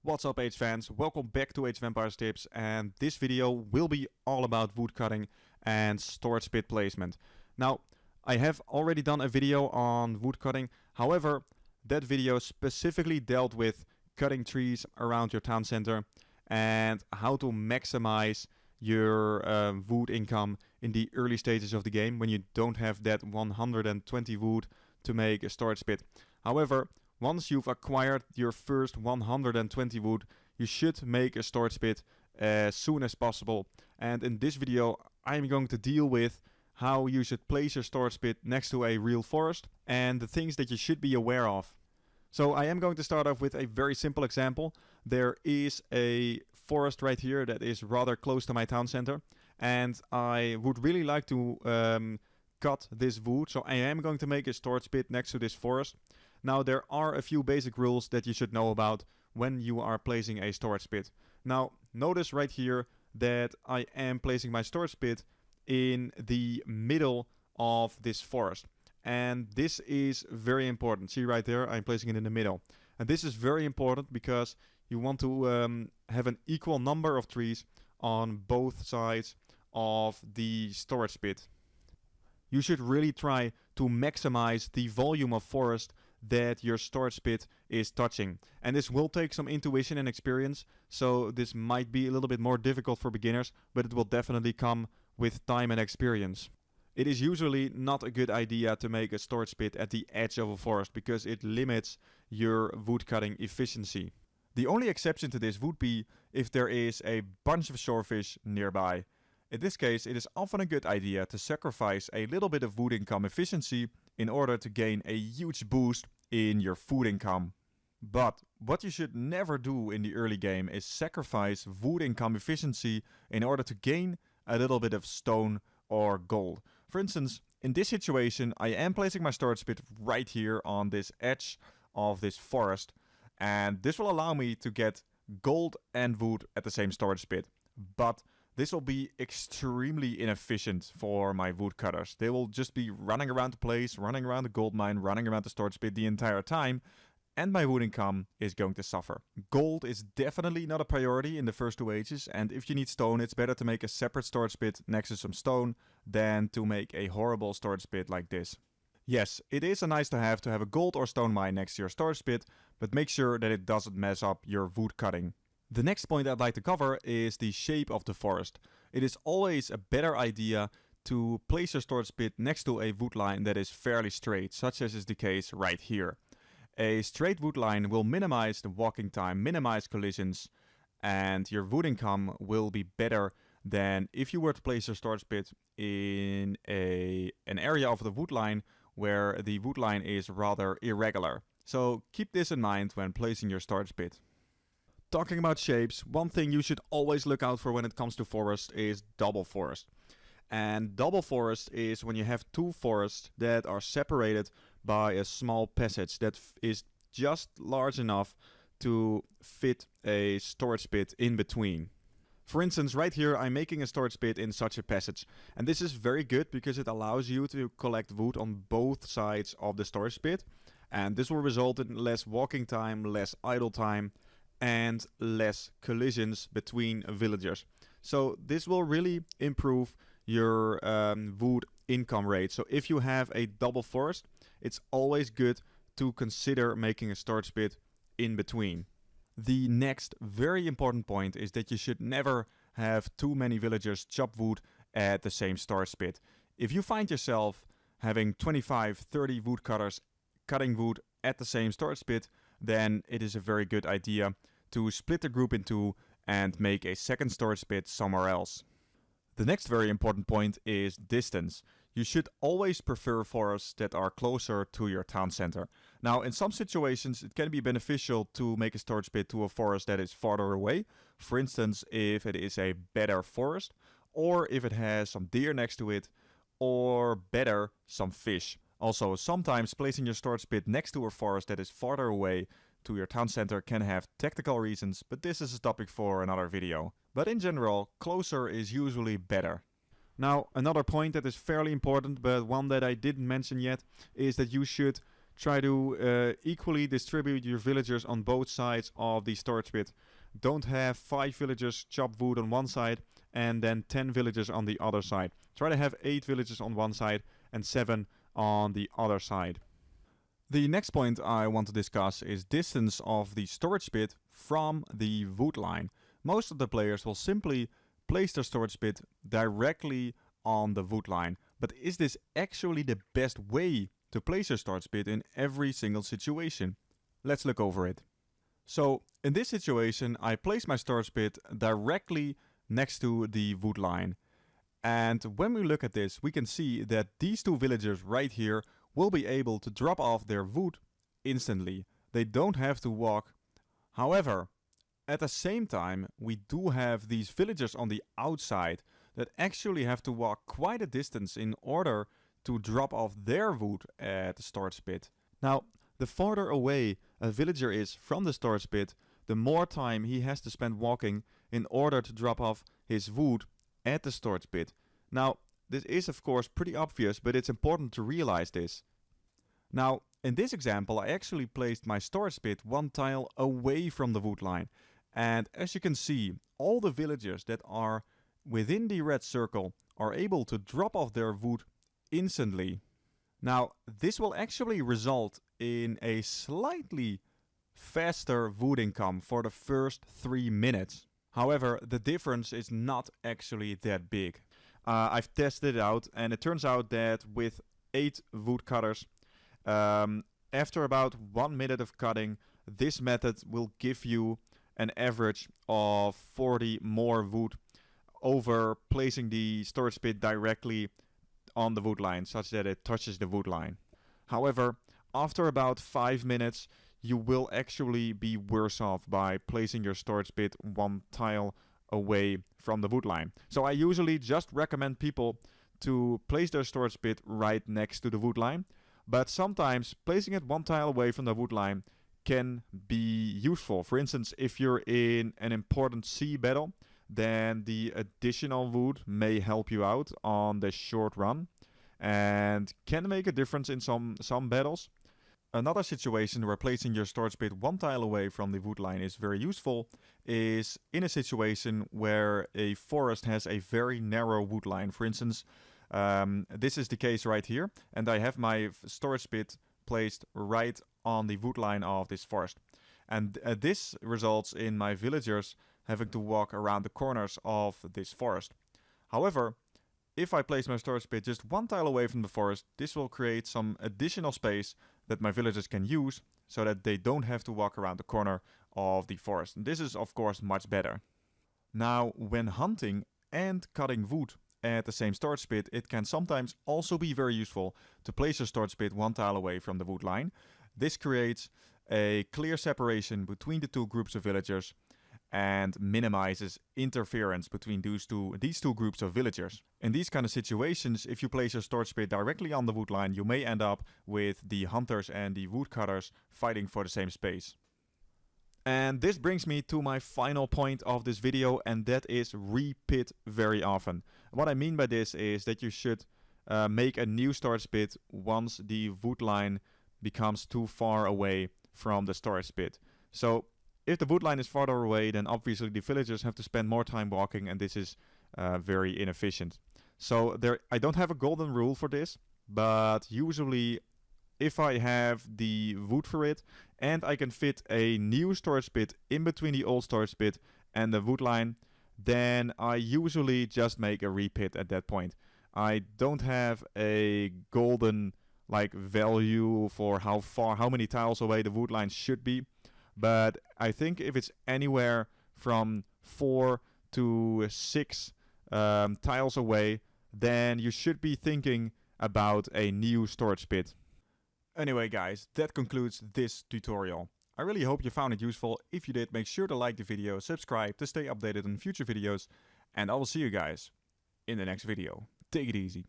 What's up Age fans, welcome back to Age Vampires Tips, and this video will be all about wood cutting and storage pit placement. Now, I have already done a video on wood cutting, however, that video specifically dealt with cutting trees around your town center and how to maximize your wood income in the early stages of the game when you don't have that 120 wood to make a storage pit. However, once you've acquired your first 120 wood, you should make a storage pit as soon as possible. And in this video, I'm going to deal with how you should place your storage pit next to a real forest and the things that you should be aware of. So I am going to start off with a very simple example. There is a forest right here that is rather close to my town center, and I would really like to cut this wood, so I am going to make a storage pit next to this forest. Now there are a few basic rules that you should know about when you are placing a storage pit. Now notice right here that I am placing my storage pit in the middle of this forest. And this is very important. See right there, I'm placing it in the middle. And this is very important because you want to have an equal number of trees on both sides of the storage pit. You should really try to maximize the volume of forest that your storage pit is touching. And this will take some intuition and experience, so this might be a little bit more difficult for beginners, but it will definitely come with time and experience. It is usually not a good idea to make a storage pit at the edge of a forest because it limits your wood cutting efficiency. The only exception to this would be if there is a bunch of shorefish nearby. In this case, it is often a good idea to sacrifice a little bit of wood income efficiency in order to gain a huge boost in your food income. But what you should never do in the early game is sacrifice wood income efficiency in order to gain a little bit of stone or gold. For instance, in this situation, I am placing my storage pit right here on this edge of this forest, and this will allow me to get gold and wood at the same storage pit. But this will be extremely inefficient for my woodcutters. They will just be running around the place, running around the gold mine, running around the storage pit the entire time, and my wood income is going to suffer. Gold is definitely not a priority in the first 2 ages, and if you need stone, it's better to make a separate storage pit next to some stone than to make a horrible storage pit like this. Yes, it is a nice to have a gold or stone mine next to your storage pit, but make sure that it doesn't mess up your wood cutting. The next point I'd like to cover is the shape of the forest. It is always a better idea to place your storage pit next to a wood line that is fairly straight, such as is the case right here. A straight wood line will minimize the walking time, minimize collisions, and your wood income will be better than if you were to place your storage pit in an area of the wood line where the wood line is rather irregular. So keep this in mind when placing your storage pit. Talking about shapes, one thing you should always look out for when it comes to forest is double forest. And double forest is when you have two forests that are separated by a small passage that is just large enough to fit a storage pit in between. For instance, right here I'm making a storage pit in such a passage, and this is very good because it allows you to collect wood on both sides of the storage pit, and this will result in less walking time, less idle time, and less collisions between villagers. So this will really improve your wood income rate. So if you have a double forest, it's always good to consider making a storage pit in between. The next very important point is that you should never have too many villagers chop wood at the same storage pit. If you find yourself having 25-30 woodcutters cutting wood at the same storage pit, then it is a very good idea to split the group in two and make a second storage pit somewhere else. The next very important point is distance. You should always prefer forests that are closer to your town center. Now, in some situations, it can be beneficial to make a storage pit to a forest that is farther away. For instance, if it is a better forest, or if it has some deer next to it, or better, some fish. Also, sometimes placing your storage pit next to a forest that is farther away to your town center can have technical reasons, but this is a topic for another video. But in general, closer is usually better. Now, another point that is fairly important, but one that I didn't mention yet, is that you should Try to equally distribute your villagers on both sides of the storage pit. Don't have 5 villagers chop wood on one side and then 10 villagers on the other side. Try to have 8 villagers on one side and 7 on the other side. The next point I want to discuss is distance of the storage pit from the wood line. Most of the players will simply place their storage pit directly on the wood line. But is this actually the best way to place your storage pit in every single situation? Let's look over it. So in this situation, I place my storage pit directly next to the wood line. And when we look at this, we can see that these 2 villagers right here will be able to drop off their wood instantly. They don't have to walk. However, at the same time, we do have these villagers on the outside that actually have to walk quite a distance in order to drop off their wood at the storage pit. Now, the farther away a villager is from the storage pit, the more time he has to spend walking in order to drop off his wood at the storage pit. Now, this is of course pretty obvious, but it's important to realize this. Now, in this example, I actually placed my storage pit 1 tile away from the wood line. And as you can see, all the villagers that are within the red circle are able to drop off their wood instantly. Now, this will actually result in a slightly faster wood income for the first 3 minutes. However, the difference is not actually that big. I've tested it out, and it turns out that with 8 woodcutters, after about 1 minute of cutting, this method will give you an average of 40 more wood over placing the storage pit directly on the wood line, such that it touches the wood line. However, after about 5 minutes, you will actually be worse off by placing your storage pit 1 tile away from the wood line. So I usually just recommend people to place their storage pit right next to the wood line, but sometimes placing it 1 tile away from the wood line can be useful. For instance, if you're in an important sea battle, then the additional wood may help you out on the short run and can make a difference in some battles. Another situation where placing your storage pit 1 tile away from the wood line is very useful is in a situation where a forest has a very narrow wood line. For instance, this is the case right here, and I have my storage pit placed right on the wood line of this forest. And this results in my villagers having to walk around the corners of this forest. However, if I place my storage pit just 1 tile away from the forest, this will create some additional space that my villagers can use so that they don't have to walk around the corner of the forest. And this is of course much better. Now, when hunting and cutting wood at the same storage pit, it can sometimes also be very useful to place your storage pit 1 tile away from the wood line. This creates a clear separation between the 2 groups of villagers and minimizes interference between these two groups of villagers. In these kind of situations, if you place your storage pit directly on the wood line, you may end up with the hunters and the woodcutters fighting for the same space. And this brings me to my final point of this video, and that is repit very often. What I mean by this is that you should make a new storage pit once the wood line becomes too far away from the storage pit. So if the wood line is farther away, then obviously the villagers have to spend more time walking, and this is very inefficient. So I don't have a golden rule for this, but usually if I have the wood for it and I can fit a new storage pit in between the old storage pit and the wood line, then I usually just make a repit at that point. I don't have a golden value for how many tiles away the wood line should be. But I think if it's anywhere from 4 to 6 tiles away, then you should be thinking about a new storage pit. Anyway guys, that concludes this tutorial. I really hope you found it useful. If you did, make sure to like the video, subscribe to stay updated on future videos, and I will see you guys in the next video. Take it easy.